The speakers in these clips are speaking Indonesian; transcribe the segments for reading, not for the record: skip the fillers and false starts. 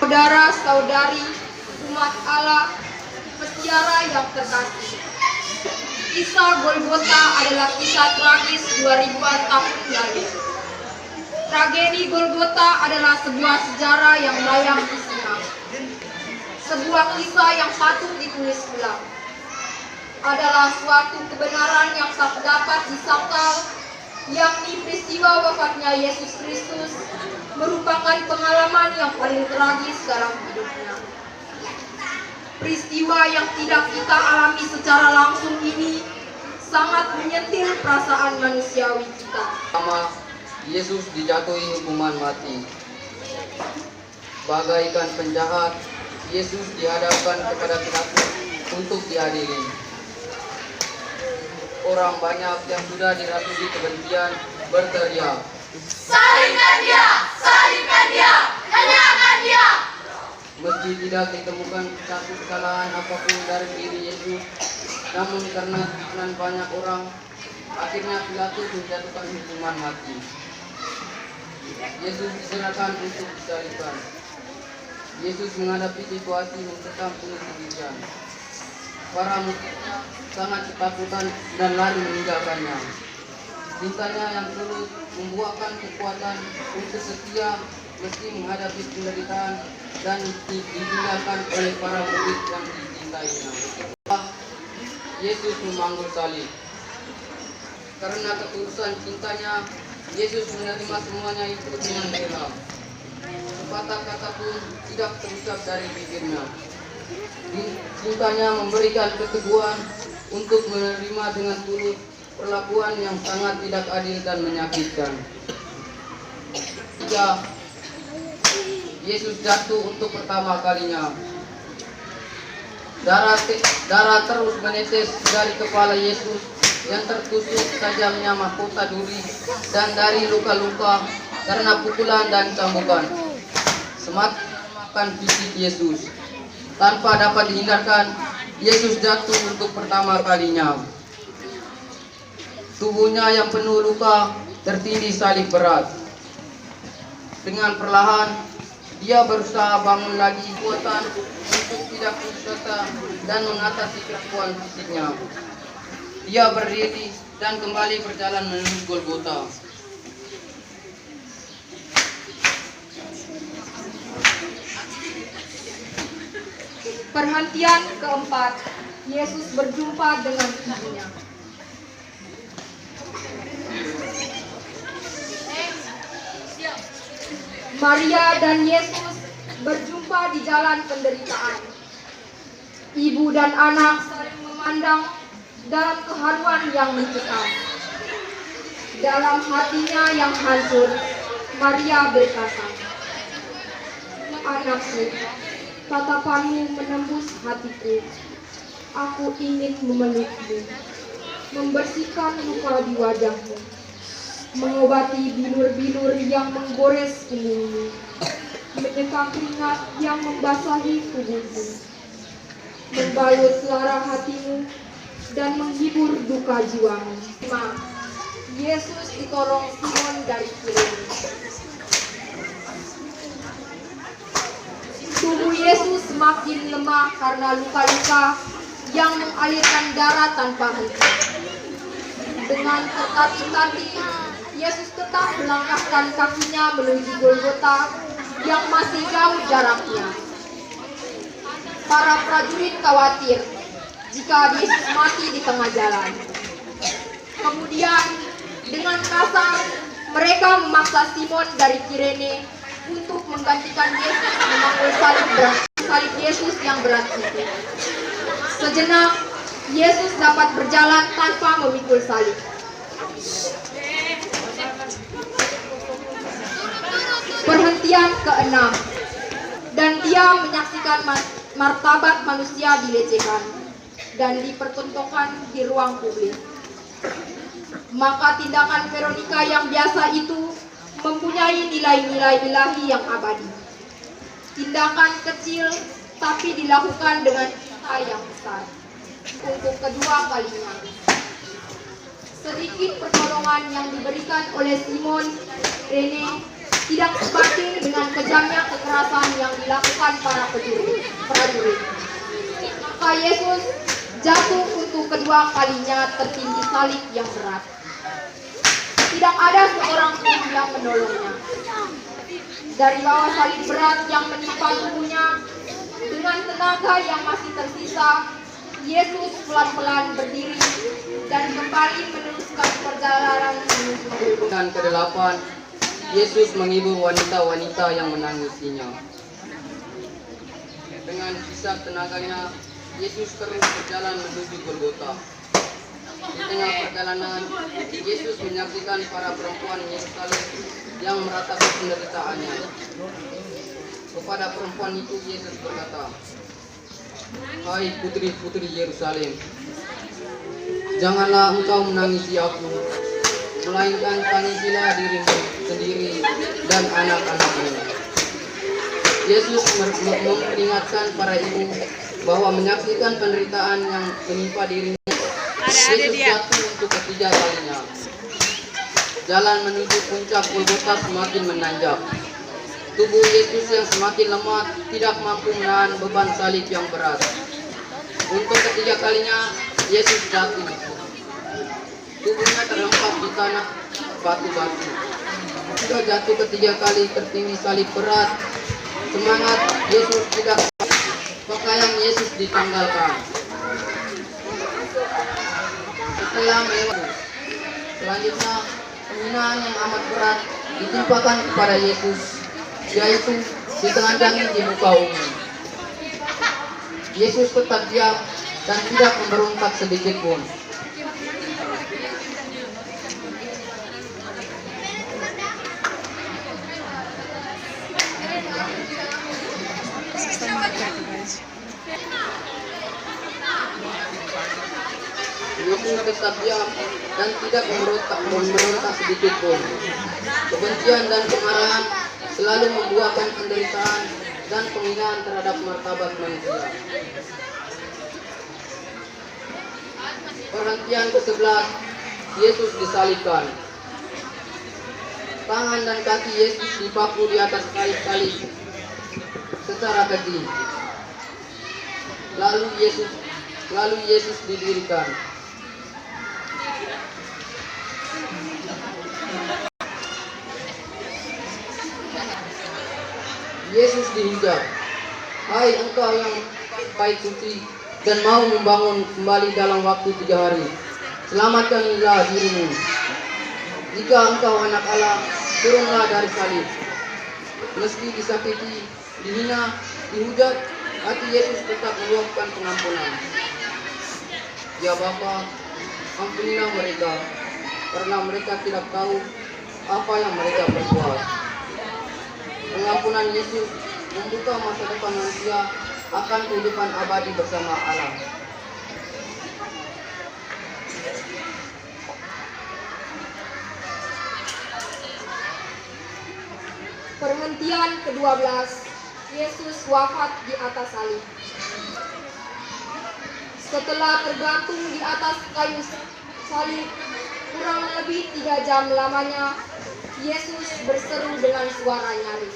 Saudara-saudari umat Allah, peziarah yang terkasih, kisah Golgota adalah kisah tragis 2000-an tahun lalu. Tragedi Golgota adalah sebuah sejarah yang layak disimak, sebuah kisah yang patut ditulis ulang. Adalah suatu kebenaran yang tak dapat disangkal, yakni peristiwa wafatnya Yesus Kristus merupakan pengalaman yang paling tragis dalam hidupnya. Peristiwa yang tidak kita alami secara langsung ini sangat menyentil perasaan manusiawi kita. Pertama, Yesus dijatuhi hukuman mati. Bagaikan penjahat, Yesus dihadapkan kepada Pilatus untuk diadili. Orang banyak yang sudah dirasuki kebencian berteriak, "Salibkan dia! Salibkan dia! Lenyapkan dia!" meski tidak ditemukan satu kesalahan apapun dari diri Yesus, namun karena tekanan banyak orang, akhirnya Pilatus menjatuhkan hukuman mati. Yesus diserahkan untuk disalibkan. Yesus menghadapi situasi mencekam penuh kegiatan. Para muridnya sangat ketakutan dan lari meninggalkannya. Cintanya yang tulus membuahkan kekuatan untuk setia meski menghadapi penderitaan dan ditinggalkan oleh para murid yang dicintainya. Yesus memanggul salib. Karena ketulusan cintanya, Yesus menerima semuanya itu dengan rela. Sepatah kata pun tidak terucap dari bibirnya. Cintanya memberikan keteguhan untuk menerima dengan tulus perlakuan yang sangat tidak adil dan menyakitkan. Ketika Yesus jatuh untuk pertama kalinya, darah terus menetes dari kepala Yesus yang tertusuk tajamnya mahkota duri dan dari luka-luka karena pukulan dan cambukan. Semakin memakan fisik Yesus. Tanpa dapat dihindarkan, Yesus jatuh untuk pertama kalinya. Tubuhnya yang penuh luka tertindih salib berat. Dengan perlahan, dia berusaha bangun lagi kekuatan untuk tidak berkata dan mengatasi kerapuhan fisiknya. Dia berdiri dan kembali berjalan menuju Golgota. Perhentian keempat, Yesus berjumpa dengan ibunya. Maria dan Yesus berjumpa di jalan penderitaan. Ibu dan anak saling memandang dalam keharuan yang mencekam. Dalam hatinya yang hancur, Maria berkata, "Anakku, tatapanmu menembus hatiku. Aku ingin memelukmu, membersihkan luka di wajahmu, mengobati bilur-bilur yang menggores punggungmu, menyeka keringat yang membasahi tubuhmu, membalut lara hatimu, dan menghibur duka jiwamu." Yesus ditolong Simon dari Kirene. Tubuh Yesus semakin lemah karena luka-luka yang mengalirkan darah tanpa henti. Dengan tertatih-tatih, Yesus tetap melangkahkan kakinya menuju Golgota yang masih jauh jaraknya. Para prajurit khawatir jika Yesus mati di tengah jalan. Kemudian, dengan kasar, mereka memaksa Simon dari Kirene untuk menggantikan Yesus memangul salib Yesus yang berat itu. Sejenak, Yesus dapat berjalan tanpa memikul salib. Perhentian keenam, dan dia menyaksikan martabat manusia dilecehkan dan dipertontonkan di ruang publik. Maka tindakan Veronika yang biasa itu mempunyai nilai-nilai ilahi yang abadi. Tindakan kecil tapi dilakukan dengan cinta yang besar. Untuk kedua kalinya, sedikit pertolongan yang diberikan oleh Simon Rene tidak sebanding dengan kejamnya kekerasan yang dilakukan para prajurit. Maka Yesus jatuh untuk kedua kalinya tertindih salib yang berat. Tidak ada seorang pun yang menolongnya. Dari bawah salib berat yang menimpa tubuhnya, dengan tenaga yang masih tersisa, Yesus pelan-pelan berdiri dan kembali meneruskan perjalanan menuju Golgota. Dengan ke-8, Yesus menghibur wanita-wanita yang menangisinya. Dengan sisa tenaganya, Yesus terus berjalan menuju Golgota. Di tengah perjalanan, Yesus menyaksikan para perempuan Yerusalem yang meratapi penderitaannya. Kepada perempuan itu Yesus berkata, "Hai putri-putri Yerusalem, janganlah engkau menangisi aku, melainkan tangisilah dirimu sendiri dan anak-anakmu." Yesus memperingatkan para ibu bahwa menyaksikan penderitaan yang menimpa dirinya, Yesus jatuh untuk ketiga kalinya. Jalan menuju puncak Golgota semakin menanjak. Tubuh Yesus yang semakin lemah tidak mampu menahan beban salib yang berat. Untuk ketiga kalinya, Yesus jatuh. Tubuhnya terhempas di tanah batu-batu. Sudah jatuh ketiga kali tertindih salib berat. Semangat Yesus tidak, pakaian Yesus ditanggalkan. Setelah melewati, selanjutnya penghinaan yang amat berat ditimpakan kepada Yesus, yaitu ditelanjangi di muka umum. Yesus tetap diam dan tidak memberontak sedikit pun. Yesus tetap diam dan tidak memberontak sedikit pun. Kebencian dan kemarahan selalu membuahkan penderitaan dan penghinaan terhadap martabat manusia. Perhentian ke-11, Yesus disalibkan. Tangan dan kaki Yesus dipaku di atas kayu salib secara keji. Lalu Yesus didirikan. Yesus dihujat, "Hai engkau yang baik suci dan mau membangun kembali dalam waktu 3 hari, selamatkanlah dirimu. Jika engkau anak Allah, turunlah dari salib." Meski disakiti, dihina, dihujat, hati Yesus tetap meluapkan pengampunan. "Ya Bapa, ampunilah mereka, karena mereka tidak tahu apa yang mereka perbuat." Pengampunan Yesus membuka masa depan manusia akan kehidupan abadi bersama Allah. Perhentian ke-12, Yesus wafat di atas salib. Setelah tergantung di atas kayu salib kurang lebih 3 jam lamanya, Yesus berseru dengan suara nyaring,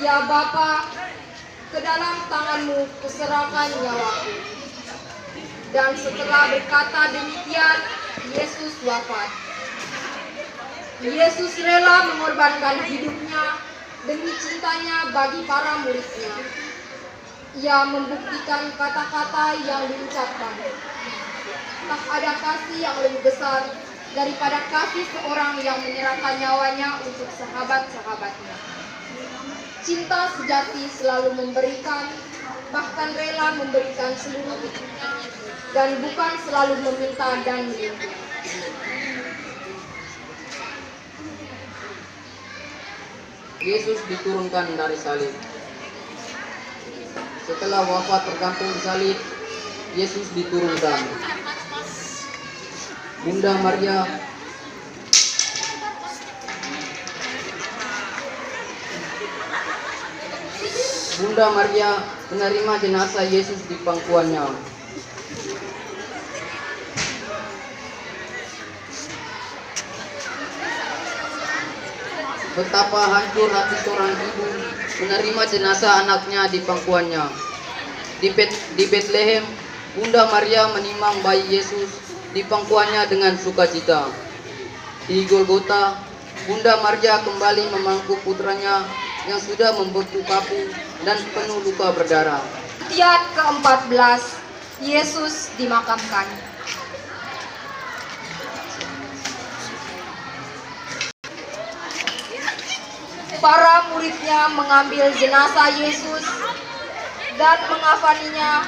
"Ya Bapa, ke dalam tangan-Mu kuserahkan nyawaku." Dan setelah berkata demikian, Yesus wafat. Yesus rela mengorbankan hidupnya demi cintanya bagi para muridnya. Ia membuktikan kata-kata yang diucapkan, "Tak ada kasih yang lebih besar daripada kasih seorang yang menyerahkan nyawanya untuk sahabat-sahabatnya." Cinta sejati selalu memberikan, bahkan rela memberikan seluruh hidupnya, dan bukan selalu meminta dan menuntut. Yesus diturunkan dari salib. Setelah wafat tergantung di salib, Yesus diturunkan. Bunda Maria menerima jenazah Yesus di pangkuannya. betapa hancur hati seorang ibu menerima jenazah anaknya di pangkuannya. Di Bethlehem, Bunda Maria menimang bayi Yesus di pangkuannya dengan sukacita. Di Golgota, Bunda Maria kembali memangku putranya yang sudah membeku kaku dan penuh luka berdarah. Kematian ke-14, Yesus dimakamkan. Para muridnya mengambil jenazah Yesus dan mengafaninya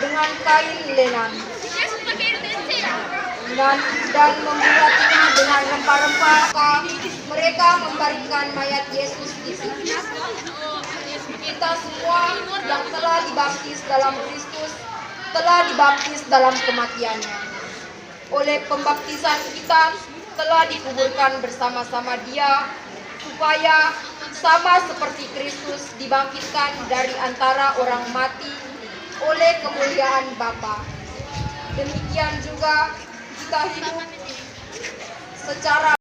dengan kain lenan dan membuatnya dengan rempah-rempah. Mereka membaringkan mayat Yesus di situ. Kita semua yang telah dibaptis dalam Kristus telah dibaptis dalam kematiannya. Oleh pembaptisan kita telah dikuburkan bersama-sama Dia, supaya sama seperti Kristus dibangkitkan dari antara orang mati oleh kemuliaan Bapa. Demikian juga kita hidup secara